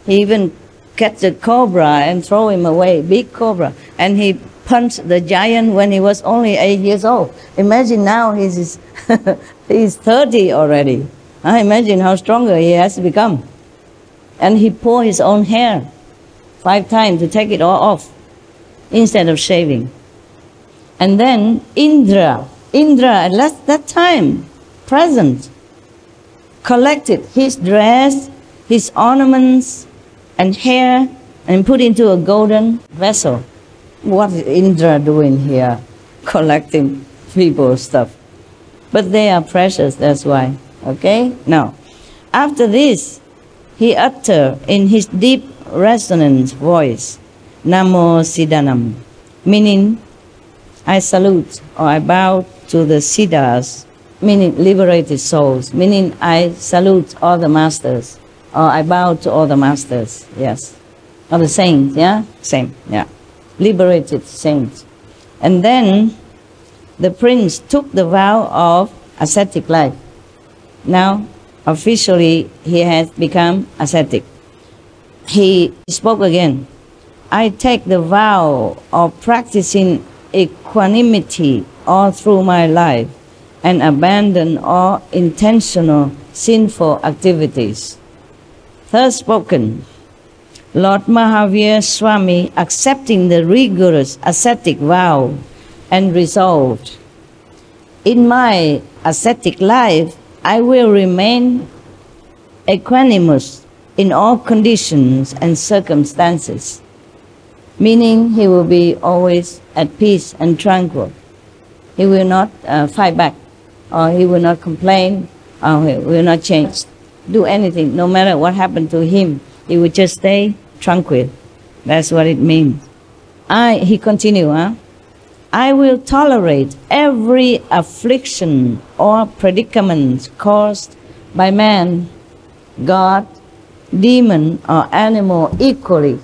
He even catch a cobra and throw him away, big cobra. And he punched the giant when he was only 8 years old. Imagine now he's 30 already. Imagine how stronger he has become. And he poured his own hair 5 times to take it all off instead of shaving. And then Indra at that time, present, collected his dress, his ornaments and hair, and put into a golden vessel. What is Indra doing here? Collecting people's stuff. But they are precious, that's why. Okay? Now, after this, he uttered in his deep resonant voice, Namo Siddhanam, meaning I salute or I bow to the Siddhas, meaning liberated souls, meaning I salute all the masters, or I bow to all the masters, yes. Or the saints, yeah? Same, yeah. Liberated saints. And then the prince took the vow of ascetic life. Now, officially, he has become ascetic. He spoke again. I take the vow of practicing equanimity all through my life and abandon all intentional sinful activities. Thus spoken, Lord Mahavira Swami, accepting the rigorous ascetic vow, and resolved, in my ascetic life, I will remain equanimous in all conditions and circumstances, meaning he will be always at peace and tranquil. He will not fight back, or he will not complain, or he will not change, do anything, no matter what happened to him. He will just stay tranquil. That's what it means. He continued, I will tolerate every affliction or predicament caused by man, God, demon, or animal equally,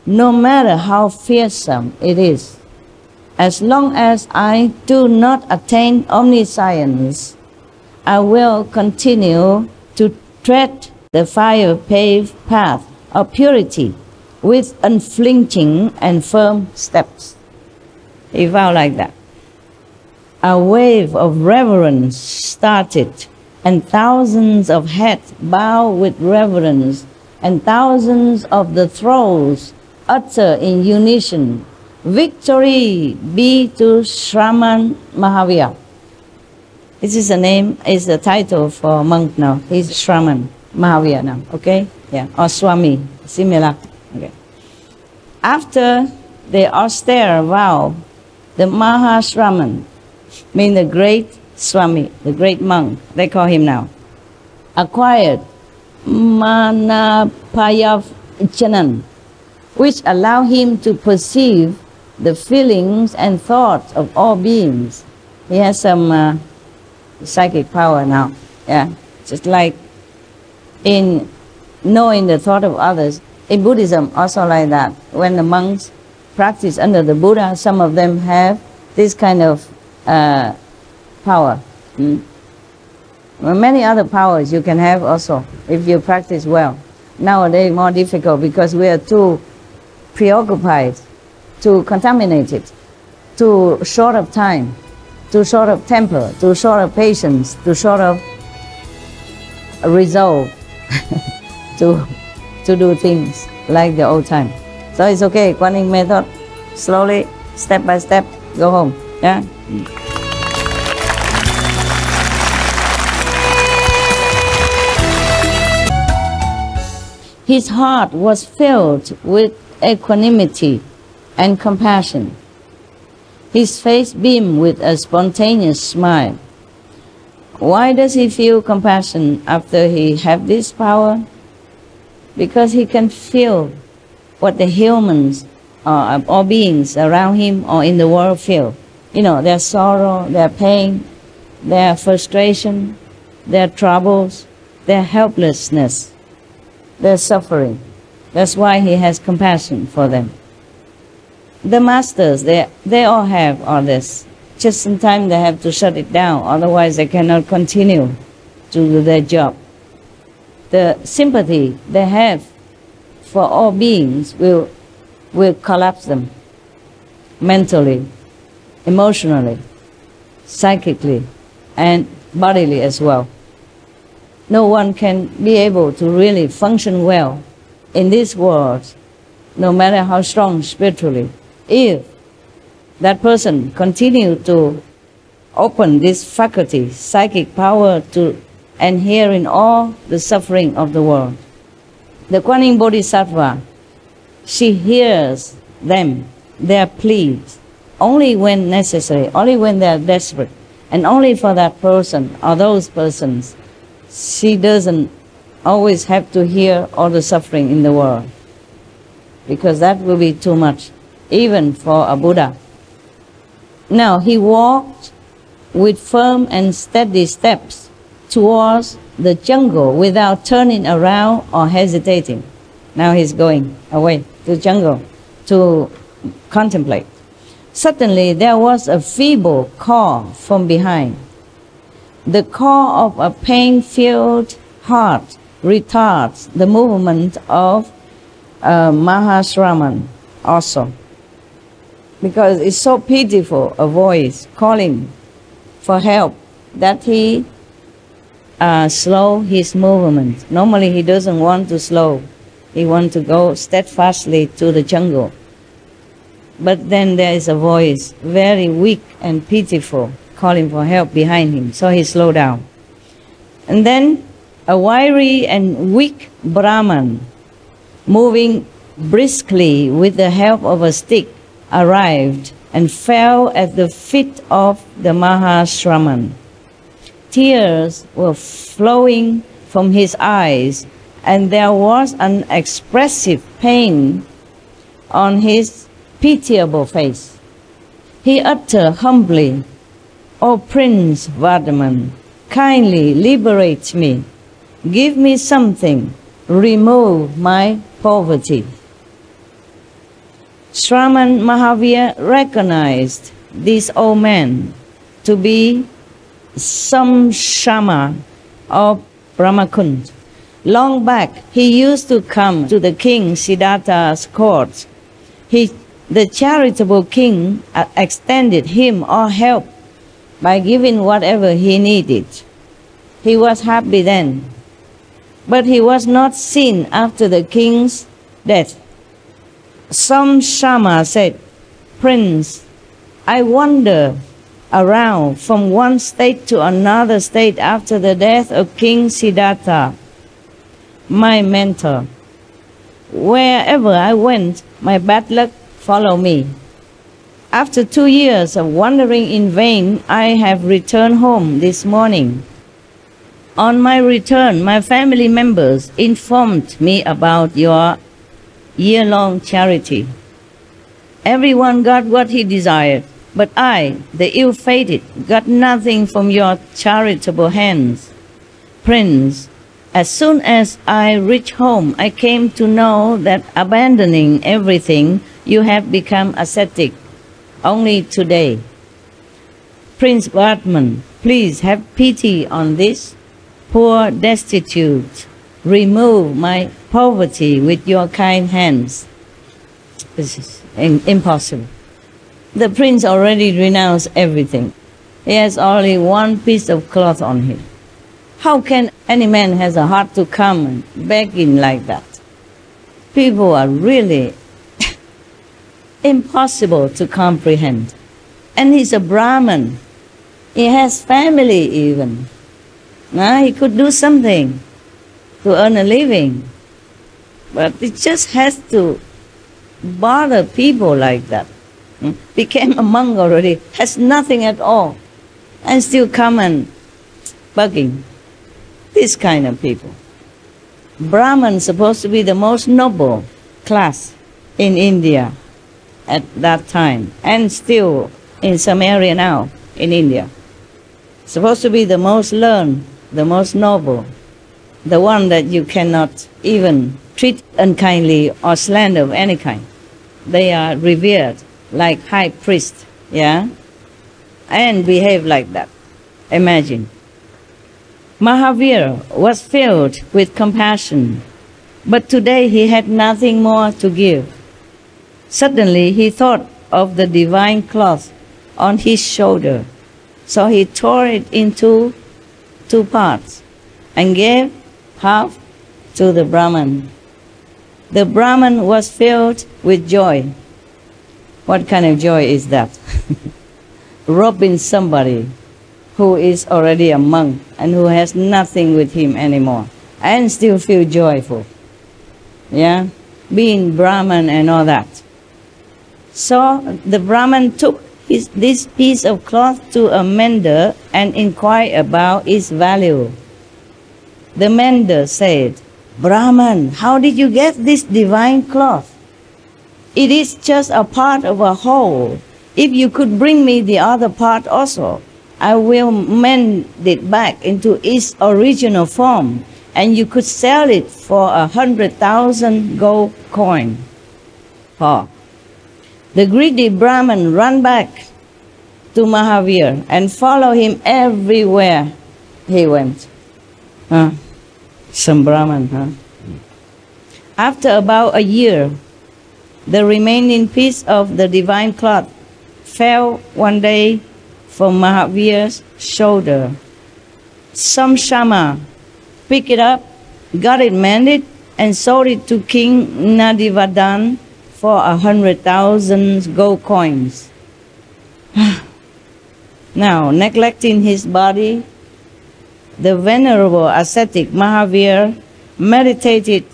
no matter how fearsome it is. As long as I do not attain omniscience, I will continue to tread the fire-paved path of purity with unflinching and firm steps. He vowed like that. A wave of reverence started, and thousands of heads bowed with reverence, and thousands of the throats utter in unison, Victory be to Shraman Mahavira. This is the name, is the title for monk now. He's Shraman Mahavira now, okay? Yeah, or Swami, similar. Okay. After the austere vow, the Mahashraman, means the great Swami, the great monk, they call him now, acquired Manapayavachanan, which allow him to perceive the feelings and thoughts of all beings. He has some psychic power now, yeah, just like in knowing the thought of others. In Buddhism, also like that. When the monks practice under the Buddha, some of them have this kind of power. Well, many other powers you can have also, if you practice well. Nowadays, more difficult because we are too preoccupied, too contaminated, too short of time, too short of temper, too short of patience, too short of resolve to do things like the old time. So it's okay, Kuan Yin method, slowly, step by step, go home. Yeah. His heart was filled with equanimity and compassion. His face beamed with a spontaneous smile. Why does he feel compassion after he have this power? Because he can feel what the humans or beings around him or in the world feel. You know, their sorrow, their pain, their frustration, their troubles, their helplessness, their suffering. That's why he has compassion for them. The masters, they all have all this. Just sometimes they have to shut it down, otherwise they cannot continue to do their job. The sympathy they have for all beings will collapse them mentally, emotionally, psychically, and bodily as well. No one can be able to really function well in this world, no matter how strong spiritually, if that person continue to open this faculty, psychic power to adhere in all the suffering of the world. The Kuan Yin Bodhisattva, she hears them, their pleas, only when necessary, only when they are desperate, and only for that person or those persons. She doesn't always have to hear all the suffering in the world, because that will be too much, even for a Buddha. Now, he walked with firm and steady steps towards the jungle without turning around or hesitating. Now he's going away to the jungle to contemplate. Suddenly, there was a feeble call from behind. The call of a pain-filled heart retards the movement of Mahashraman also, because it's so pitiful, a voice calling for help, that he slow his movement. Normally he doesn't want to slow. He wants to go steadfastly to the jungle. But then there is a voice, very weak and pitiful, calling for help behind him, so he slowed down. And then a wiry and weak Brahman, moving briskly with the help of a stick, arrived and fell at the feet of the Mahashraman. Tears were flowing from his eyes, and there was an expressive pain on his pitiable face. He uttered humbly, "O Prince Vardhaman, kindly liberate me. Give me something. Remove my poverty." Shraman Mahavira recognized this old man to be Samshama of Brahmakund. Long back, he used to come to the king Siddhartha's court. The charitable king extended him all help by giving whatever he needed. He was happy then, but he was not seen after the king's death. Samshama said, "Prince, I wander around from one state to another state after the death of King Siddhartha, my mentor. Wherever I went, my bad luck followed me. After 2 years of wandering in vain, I have returned home this morning. On my return, my family members informed me about your year-long charity. Everyone got what he desired, but I, the ill-fated, got nothing from your charitable hands. Prince, as soon as I reached home, I came to know that abandoning everything, you have become ascetic only today. Prince Vardhaman, please have pity on this poor destitute. Remove my poverty with your kind hands." This is impossible. The prince already renounced everything. He has only one piece of cloth on him. How can any man has a heart to come and beg in like that? People are really impossible to comprehend. And he's a Brahman. He has family even. Now he could do something to earn a living. But it just has to bother people like that. Became a monk already, has nothing at all, and still come and bugging. This kind of people. Brahman supposed to be the most noble class in India at that time, and still in some area now in India. Supposed to be the most learned, the most noble, the one that you cannot even treat unkindly or slander of any kind. They are revered like high priest, yeah, and behave like that. Imagine. Mahavira was filled with compassion, but today he had nothing more to give. Suddenly he thought of the divine cloth on his shoulder, so he tore it into 2 parts and gave half to the Brahman. The Brahman was filled with joy. What kind of joy is that? Robbing somebody who is already a monk and who has nothing with him anymore, and still feel joyful. Yeah? Being Brahman and all that. So the Brahman took this piece of cloth to a mender and inquired about its value. The mender said, "Brahman, how did you get this divine cloth? It is just a part of a whole. If you could bring me the other part also, I will mend it back into its original form, and you could sell it for 100,000 gold coin." Oh. The greedy Brahman ran back to Mahavira and followed him everywhere he went. Some Brahman, huh? After about a year, the remaining piece of the divine cloth fell one day from Mahavira's shoulder. Some Shama picked it up, got it mended, and sold it to King Nadivadan for 100,000 gold coins. Now, neglecting his body, the venerable ascetic Mahavira meditated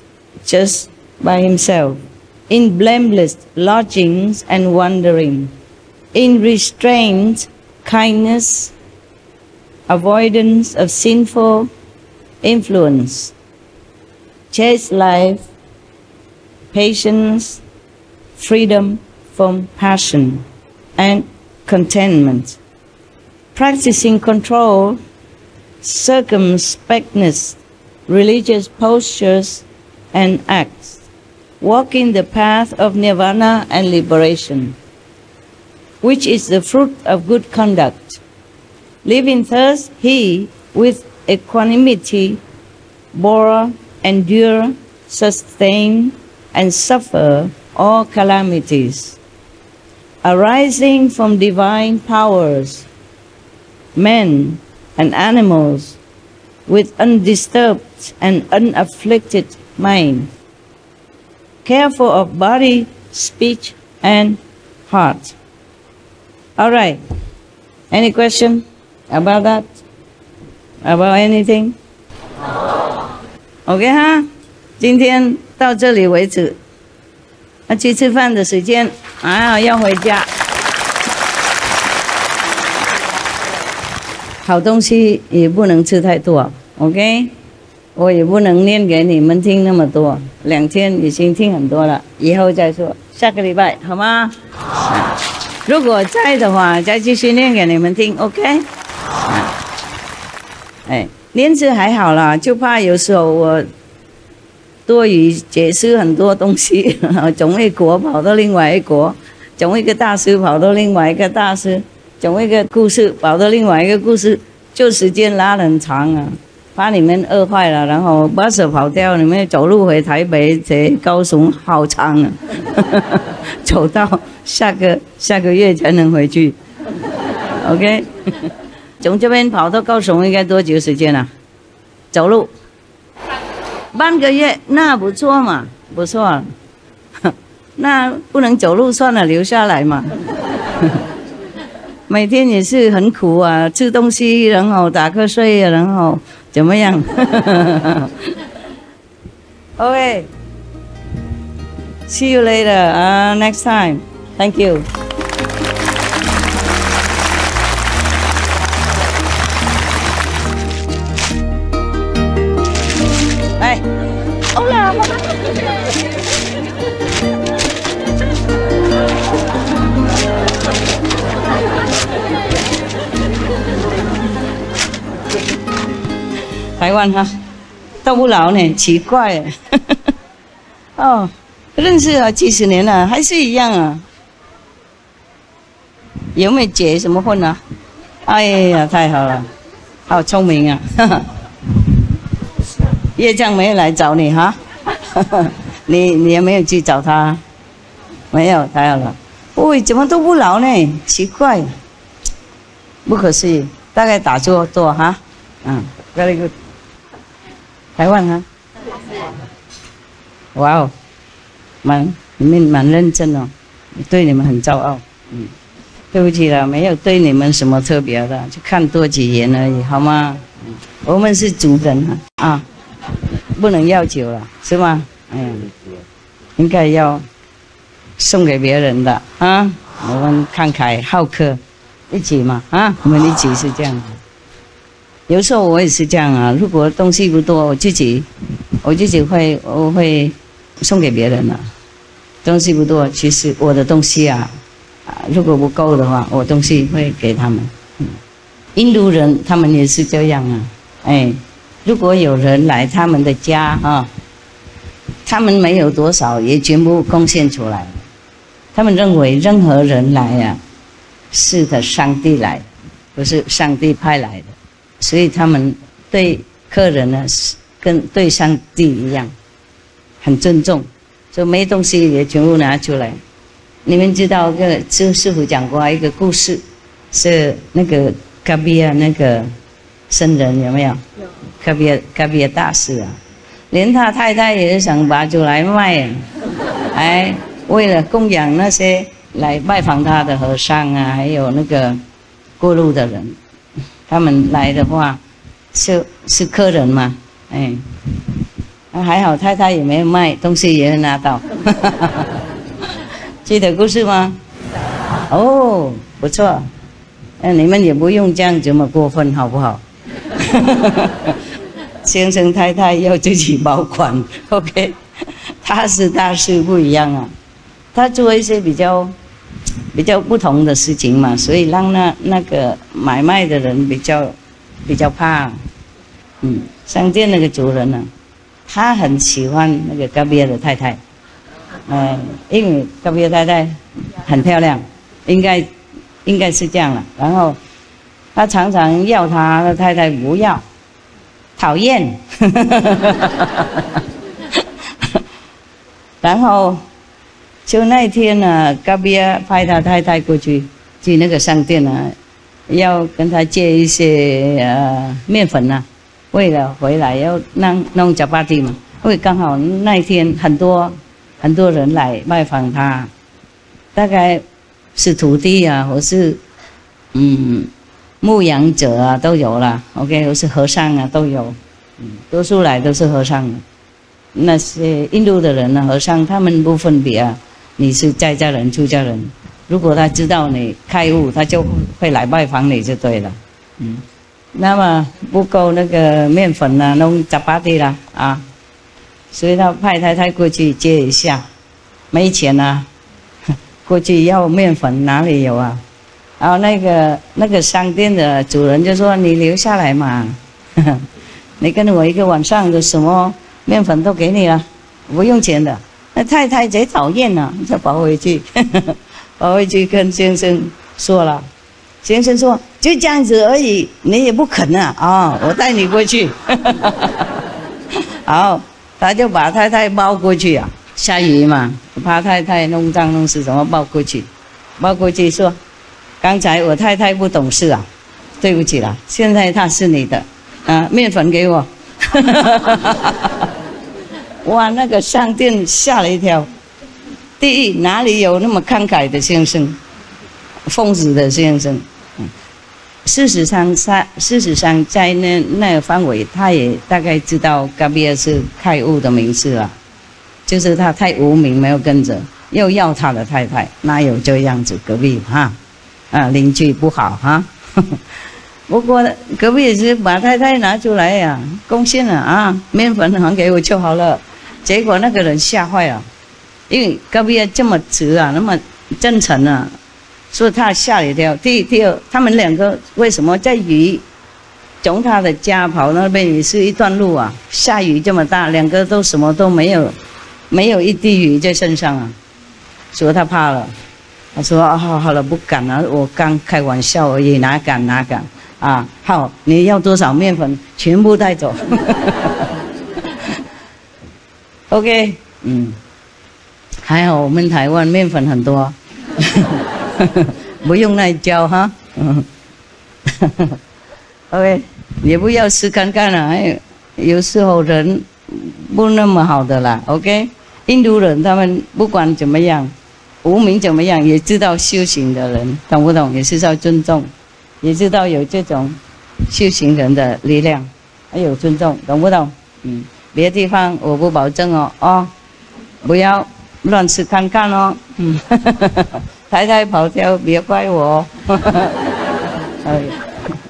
just by himself, in blameless lodgings and wandering, in restraint, kindness, avoidance of sinful influence, chaste life, patience, freedom from passion, and contentment, practicing control, circumspectness, religious postures and acts, walking the path of nirvana and liberation, which is the fruit of good conduct. Living thus, he, with equanimity, bore, endure, sustain, and suffer all calamities arising from divine powers, men and animals, with undisturbed and unafflicted mind, careful of body, speech, and heart. All right. Any question about that? About anything? OK 哈，今天到这里为止。去吃饭的时间啊，要回家。好东西也不能吃太多 ，OK？ 我也不能念给你们听那么多，2天已经听很多了，以后再说，下个礼拜好吗？如果在的话，再继续念给你们听 ，OK？ 哎，念字还好啦，就怕有时候我多余解释很多东西，从一国跑到另外一国，从一个大师跑到另外一个大师，从一个故事跑到另外一个故事，就时间拉得很长啊，怕你们饿坏了，然后巴士跑掉，你们走路回台北、高雄好长啊，走到下个月才能回去 ，OK？ 从这边跑到高雄应该多久时间啊？走路半个月，那不错嘛，不错。那不能走路算了，留下来嘛。每天也是很苦啊，吃东西，然后打瞌睡，然后怎么样？OK， see you later. Next time. Thank you. 台湾哈，都不老呢，奇怪。哦，认识了几十年了，还是一样啊。有没有结什么婚啊？哎呀，太好了，好聪明啊！业障没有来找你哈？你有没有去找他？没有，太好了。喂，怎么都不老呢？奇怪，不可思议。大概打坐哈，very good。台湾哈，哇哦，你们蛮认真哦，对你们很骄傲。对不起了，没有对你们什么特别的，就看多几眼而已，好吗？我们是族人啊，不能要求了，是吗？应该要送给别人的啊。我们慷慨好客，一起嘛我们一起是这样的。有时候我也是这样啊，如果东西不多，我自己会送给别人了。东西不多，其实我的东西如果不够的话，我东西会给他们。印度人他们也是这样如果有人来他们的家他们没有多少，也全部贡献出来。他们认为任何人来是的上帝来的，不是上帝派来的，所以他们对客人呢跟对上帝一样，很尊重，就没东西也全部拿出来。你们知道师父讲过一个故事，是那个嘎比亚那个僧人有没有？嘎比亚大师连他太太也想拔出来卖为了供养那些来拜访他的和尚还有那个过路的人，他们来的话是客人嘛，还好太太也没有卖，东西也拿到。记得故事吗？哦，不错。你们也不用这样这么过分，好不好？先生太太要自己保管 ，OK。他是大师不一样他做一些比较不同的事情嘛，所以让那个买卖的人比较怕。商店那个主人他很喜欢那个嘎比亚的太太。因为嘎比亚太太很漂亮，应该是这样了。然后他常常要他的太太不要，讨厌。然后就那一天嘎比亚派他太太过去那个商店要跟他借一些面粉为了回来要弄chapati嘛，因为刚好那一天很多人来拜访他，大概是徒弟或是牧羊者都有了 ，OK， 或是和尚都有，多数来都是和尚。那些印度的人和尚他们不分别你是在家人出家人，如果他知道你开悟，他就会来拜访你就对了。那么不够那个面粉弄chapati啦所以他派太太过去借一下，没钱过去要面粉哪里有然后那个商店的主人就说：“你留下来嘛，你跟我一个晚上的什么面粉都给你了，不用钱的。”那太太贼讨厌就跑回去，跑回去跟先生说了。先生说：“就这样子而已，你也不肯我带你过去。”好。他就把太太抱过去下雨嘛，怕太太弄脏弄湿，怎么抱过去？抱过去说：“刚才我太太不懂事对不起了，现在她是你的面粉给我。”哇，那个商店吓了一跳。第一，哪里有那么慷慨的先生，疯子的先生？事实上，在那个范围，他也大概知道嘎比亚是开悟的名字了，就是他太无名，没有跟着，又要他的太太，哪有这样子？隔壁邻居不好不过隔壁也是把太太拿出来贡献了面粉还给我就好了。结果那个人吓坏了，因为嘎比亚这么直那么真诚所以他吓了一跳。第二，他们两个为什么在雨从他的家跑那边也是一段路啊，下雨这么大，两个都什么都没有，没有一滴雨在身上啊，所以他怕了。他说：“啊，好了，不敢了，我刚开玩笑而已，哪敢啊！好，你要多少面粉，全部带走。OK， 还好我们台湾面粉很多，不用来教哈。OK， 也不要试看看了，有时候人不那么好的啦。OK， 印度人他们不管怎么样。”无名怎么样，也知道修行的人，懂不懂？也是要尊重，也知道有这种修行人的力量，还有尊重，懂不懂？别的地方我不保证哦，不要乱吃看看哦，太太跑掉别怪我哦。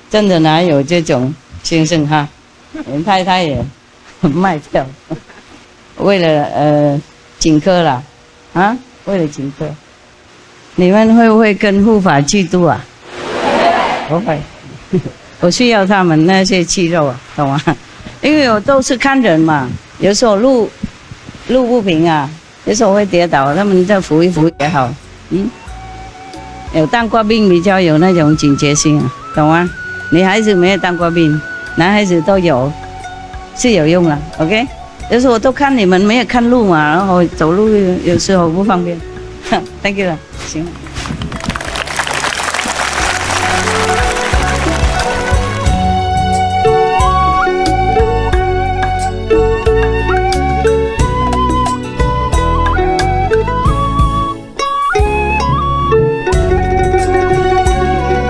真的哪有这种先生哈？连太太也卖掉，为了请客啦，啊？为了请客，你们会不会跟护法嫉妒啊？不会，我需要他们那些肌肉啊，懂吗？因为我都是看人嘛，有时候路不平啊，有时候会跌倒，他们再扶一扶也好。有当过兵比较有那种警觉性啊，懂吗？女孩子没有当过兵，男孩子都有，是有用了。OK。有时候我都看你们没有看路嘛，然后走路有时候不方便。Thank you 了，行。